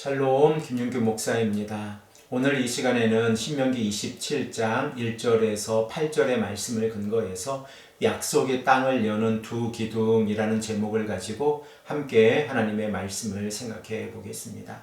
샬롬, 김윤규 목사입니다. 오늘 이 시간에는 신명기 27장 1절에서 8절의 말씀을 근거해서 약속의 땅을 여는 두 기둥이라는 제목을 가지고 함께 하나님의 말씀을 생각해 보겠습니다.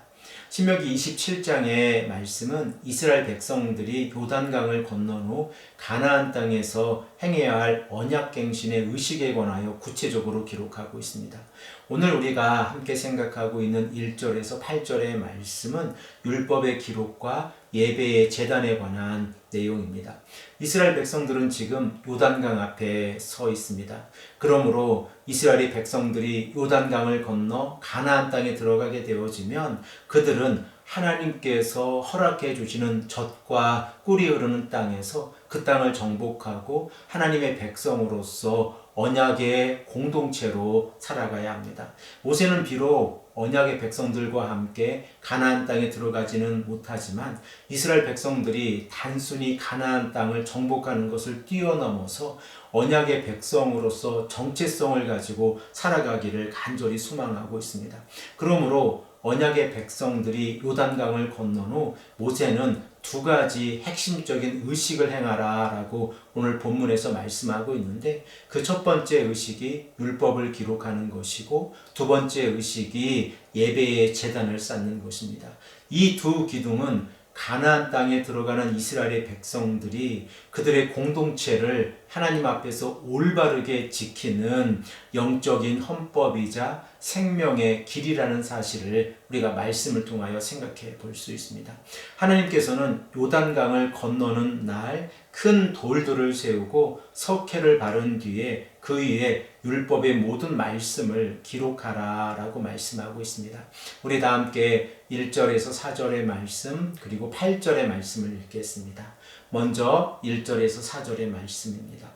신명기 27장의 말씀은 이스라엘 백성들이 요단강을 건넌 후 가나안 땅에서 행해야 할 언약갱신의 의식에 관하여 구체적으로 기록하고 있습니다. 오늘 우리가 함께 생각하고 있는 1절에서 8절의 말씀은 율법의 기록과 예배의 제단에 관한 내용입니다. 이스라엘 백성들은 지금 요단강 앞에 서 있습니다. 그러므로 이스라엘 백성들이 요단강을 건너 가나안 땅에 들어가게 되어지면 그들은 하나님께서 허락해 주시는 젖과 꿀이 흐르는 땅에서 그 땅을 정복하고 하나님의 백성으로서 언약의 공동체로 살아가야 합니다. 모세는 비록 언약의 백성들과 함께 가나안 땅에 들어가지는 못하지만 이스라엘 백성들이 단순히 가나안 땅을 정복하는 것을 뛰어넘어서 언약의 백성으로서 정체성을 가지고 살아가기를 간절히 소망하고 있습니다. 그러므로 언약의 백성들이 요단강을 건넌 후 모세는 두 가지 핵심적인 의식을 행하라 라고 오늘 본문에서 말씀하고 있는데 그 첫 번째 의식이 율법을 기록하는 것이고 두 번째 의식이 백성들이 예배의 제단을 쌓는 것입니다. 이 두 기둥은 가나안 땅에 들어가는 이스라엘의 백성들이 그들의 공동체를 하나님 앞에서 올바르게 지키는 영적인 헌법이자 생명의 길이라는 사실을 우리가 말씀을 통하여 생각해 볼 수 있습니다. 하나님께서는 요단강을 건너는 날 큰 돌들을 세우고 석회를 바른 뒤에 그 위에 율법의 모든 말씀을 기록하라 라고 말씀하고 있습니다. 우리 다 함께 1절에서 4절의 말씀 그리고 8절의 말씀을 읽겠습니다. 먼저 1절에서 4절의 말씀입니다.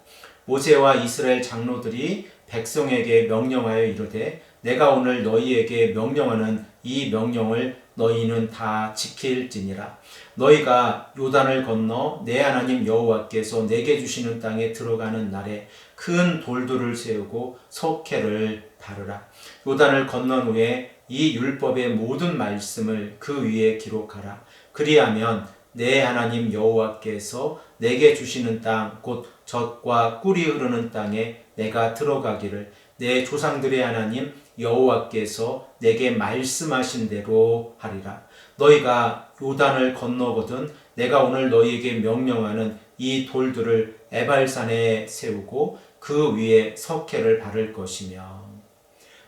모세와 이스라엘 장로들이 백성에게 명령하여 이르되 내가 오늘 너희에게 명령하는 이 명령을 너희는 다 지킬지니라. 너희가 요단을 건너 내 하나님 여호와께서 내게 주시는 땅에 들어가는 날에 큰 돌들을 세우고 석회를 바르라. 요단을 건넌 후에 이 율법의 모든 말씀을 그 위에 기록하라. 그리하면 내 하나님 여호와께서 내게 주시는 땅 곧 젖과 꿀이 흐르는 땅에 내가 들어가기를 내 조상들의 하나님 여호와께서 내게 말씀하신 대로 하리라. 너희가 요단을 건너거든 내가 오늘 너희에게 명령하는 이 돌들을 에발산에 세우고 그 위에 석회를 바를 것이며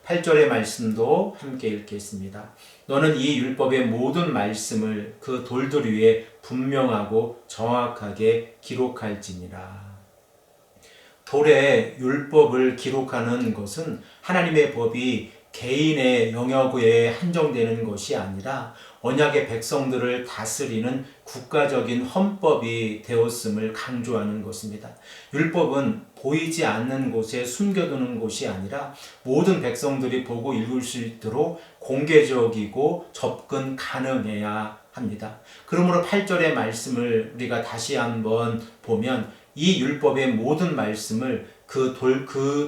8절의 말씀도 함께 읽겠습니다. 너는 이 율법의 모든 말씀을 그 돌들 위에 분명하고 정확하게 기록할지니라. 돌에 율법을 기록하는 것은 하나님의 법이 개인의 영역에 한정되는 것이 아니라 언약의 백성들을 다스리는 국가적인 헌법이 되었음을 강조하는 것입니다. 율법은 보이지 않는 곳에 숨겨두는 것이 아니라 모든 백성들이 보고 읽을 수 있도록 공개적이고 접근 가능해야 합니다. 그러므로 8절의 말씀을 우리가 다시 한번 보면 이 율법의 모든 말씀을 그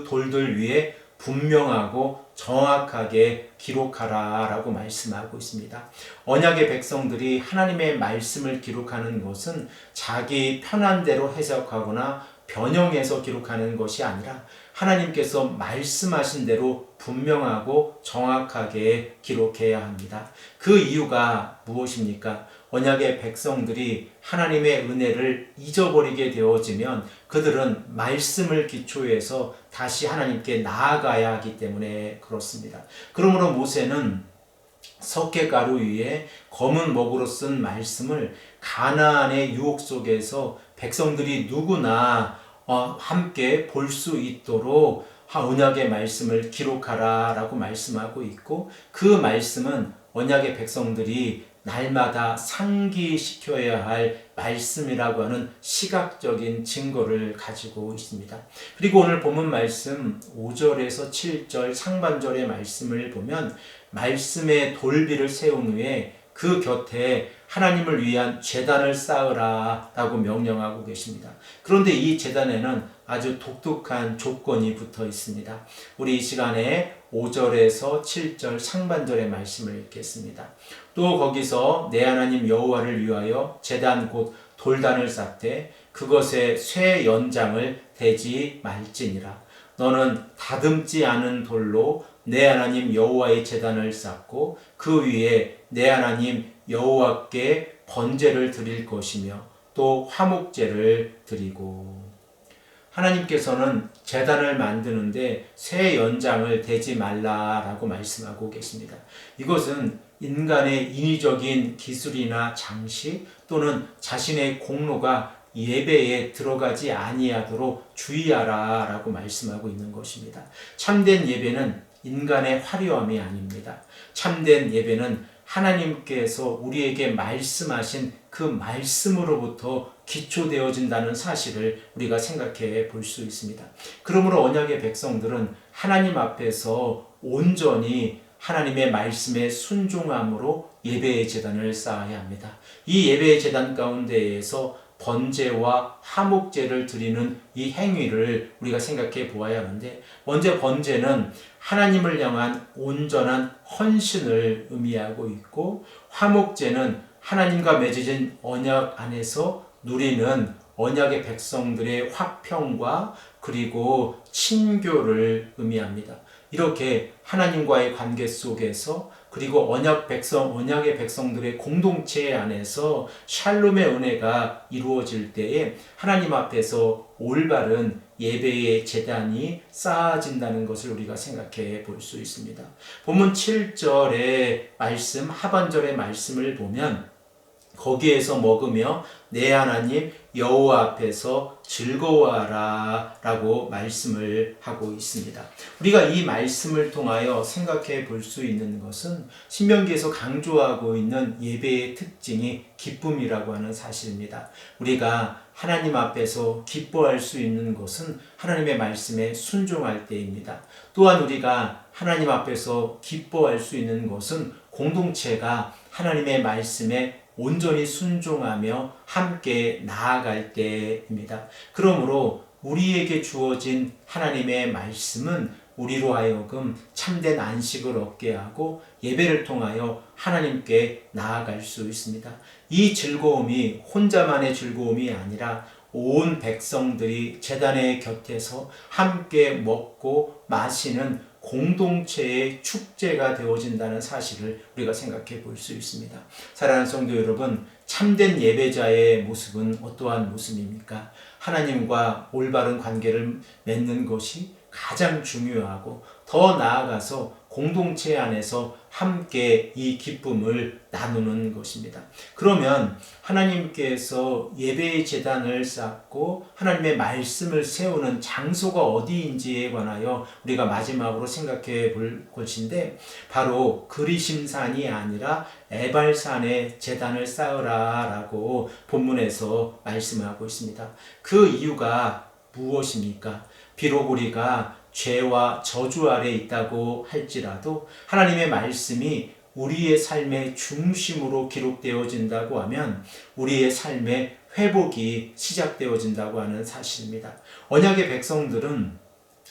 돌들 위에 분명하고 정확하게 기록하라 라고 말씀하고 있습니다. 언약의 백성들이 하나님의 말씀을 기록하는 것은 자기 편한 대로 해석하거나 변형해서 기록하는 것이 아니라 하나님께서 말씀하신 대로 분명하고 정확하게 기록해야 합니다. 그 이유가 무엇입니까? 언약의 백성들이 하나님의 은혜를 잊어버리게 되어지면 그들은 말씀을 기초해서 다시 하나님께 나아가야 하기 때문에 그렇습니다. 그러므로 모세는 석회가루 위에 검은 먹으로 쓴 말씀을 가나안의 유혹 속에서 백성들이 누구나 함께 볼 수 있도록 언약의 말씀을 기록하라 라고 말씀하고 있고 그 말씀은 언약의 백성들이 날마다 상기시켜야 할 말씀이라고 하는 시각적인 증거를 가지고 있습니다. 그리고 오늘 본문 말씀 5절에서 7절 상반절의 말씀을 보면 말씀의 돌비를 세운 후에 그 곁에 하나님을 위한 제단을 쌓으라 라고 명령하고 계십니다. 그런데 이 제단에는 아주 독특한 조건이 붙어 있습니다. 우리 이 시간에 5절에서 7절 상반절의 말씀을 읽겠습니다. 또 거기서 내 하나님 여호와를 위하여 제단 곧 돌단을 쌓되 그것에 쇠 연장을 대지 말지니라. 너는 다듬지 않은 돌로 내 하나님 여호와의 제단을 쌓고 그 위에 내 하나님 여호와께 번제를 드릴 것이며 또 화목제를 드리고. 하나님께서는 제단을 만드는데 새 연장을 대지 말라라고 말씀하고 계십니다. 이것은 인간의 인위적인 기술이나 장식 또는 자신의 공로가 예배에 들어가지 아니하도록 주의하라라고 말씀하고 있는 것입니다. 참된 예배는 인간의 화려함이 아닙니다. 참된 예배는 하나님께서 우리에게 말씀하신 그 말씀으로부터 기초되어진다는 사실을 우리가 생각해 볼 수 있습니다. 그러므로 언약의 백성들은 하나님 앞에서 온전히 하나님의 말씀에 순종함으로 예배의 제단을 쌓아야 합니다. 이 예배의 제단 가운데에서 번제와 화목제를 드리는 이 행위를 우리가 생각해 보아야 하는데, 먼저 번제는 하나님을 향한 온전한 헌신을 의미하고 있고, 화목제는 하나님과 맺어진 언약 안에서 누리는 언약의 백성들의 화평과 그리고 친교를 의미합니다. 이렇게 하나님과의 관계 속에서 그리고 언약의 백성들의 공동체 안에서 샬롬의 은혜가 이루어질 때에 하나님 앞에서 올바른 예배의 제단이 쌓아진다는 것을 우리가 생각해 볼 수 있습니다. 본문 7절의 말씀, 하반절의 말씀을 보면 거기에서 먹으며 내 하나님 여호와 앞에서 즐거워하라 라고 말씀을 하고 있습니다. 우리가 이 말씀을 통하여 생각해 볼 수 있는 것은 신명기에서 강조하고 있는 예배의 특징이 기쁨이라고 하는 사실입니다. 우리가 하나님 앞에서 기뻐할 수 있는 것은 하나님의 말씀에 순종할 때입니다. 또한 우리가 하나님 앞에서 기뻐할 수 있는 것은 공동체가 하나님의 말씀에 온전히 순종하며 함께 나아갈 때입니다. 그러므로 우리에게 주어진 하나님의 말씀은 우리로 하여금 참된 안식을 얻게 하고 예배를 통하여 하나님께 나아갈 수 있습니다. 이 즐거움이 혼자만의 즐거움이 아니라 온 백성들이 제단의 곁에서 함께 먹고 마시는 공동체의 축제가 되어진다는 사실을 우리가 생각해 볼 수 있습니다. 사랑하는 성도 여러분, 참된 예배자의 모습은 어떠한 모습입니까? 하나님과 올바른 관계를 맺는 것이 가장 중요하고 더 나아가서 공동체 안에서 함께 이 기쁨을 나누는 것입니다. 그러면 하나님께서 예배의 제단을 쌓고 하나님의 말씀을 세우는 장소가 어디인지에 관하여 우리가 마지막으로 생각해 볼 것인데 바로 그리심산이 아니라 에발산에 제단을 쌓으라 라고 본문에서 말씀하고 있습니다. 그 이유가 무엇입니까? 비록 우리가 죄와 저주 아래 있다고 할지라도 하나님의 말씀이 우리의 삶의 중심으로 기록되어진다고 하면 우리의 삶의 회복이 시작되어진다고 하는 사실입니다. 언약의 백성들은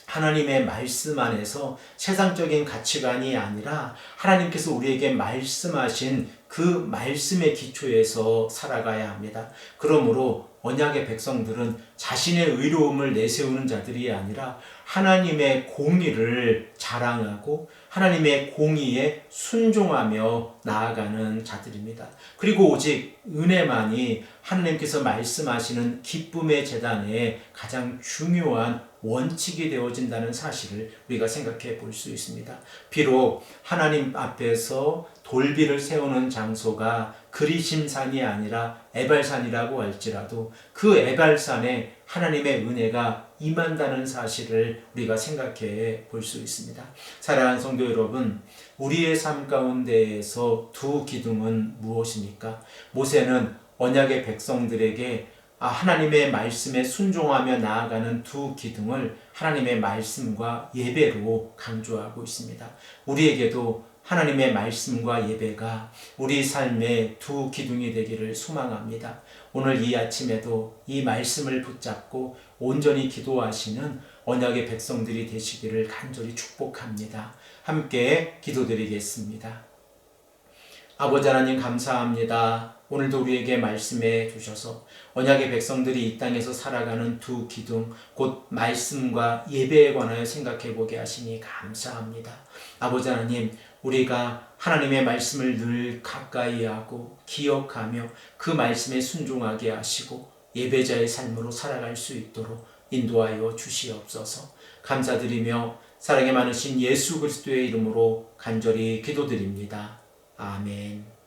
하나님의 말씀 안에서 세상적인 가치관이 아니라 하나님께서 우리에게 말씀하신 그 말씀의 기초에서 살아가야 합니다. 그러므로 언약의 백성들은 자신의 의로움을 내세우는 자들이 아니라 하나님의 공의를 자랑하고 하나님의 공의에 순종하며 나아가는 자들입니다. 그리고 오직 은혜만이 하나님께서 말씀하시는 기쁨의 제단의 가장 중요한 원칙이 되어진다는 사실을 우리가 생각해 볼 수 있습니다. 비록 하나님 앞에서 돌비를 세우는 장소가 그리심산이 아니라 에발산이라고 할지라도 그 에발산에 하나님의 은혜가 임한다는 사실을 우리가 생각해 볼 수 있습니다. 사랑하는 성도 여러분, 우리의 삶 가운데에서 두 기둥은 무엇입니까? 모세는 언약의 백성들에게 하나님의 말씀에 순종하며 나아가는 두 기둥을 하나님의 말씀과 예배로 강조하고 있습니다. 우리에게도 하나님의 말씀과 예배가 우리 삶의 두 기둥이 되기를 소망합니다. 오늘 이 아침에도 이 말씀을 붙잡고 온전히 기도하시는 언약의 백성들이 되시기를 간절히 축복합니다. 함께 기도드리겠습니다. 아버지 하나님 감사합니다. 오늘도 우리에게 말씀해 주셔서 언약의 백성들이 이 땅에서 살아가는 두 기둥 곧 말씀과 예배에 관하여 생각해 보게 하시니 감사합니다. 아버지 하나님, 우리가 하나님의 말씀을 늘 가까이 하고 기억하며 그 말씀에 순종하게 하시고 예배자의 삶으로 살아갈 수 있도록 인도하여 주시옵소서. 감사드리며 사랑에 많으신 예수 그리스도의 이름으로 간절히 기도드립니다. 아멘.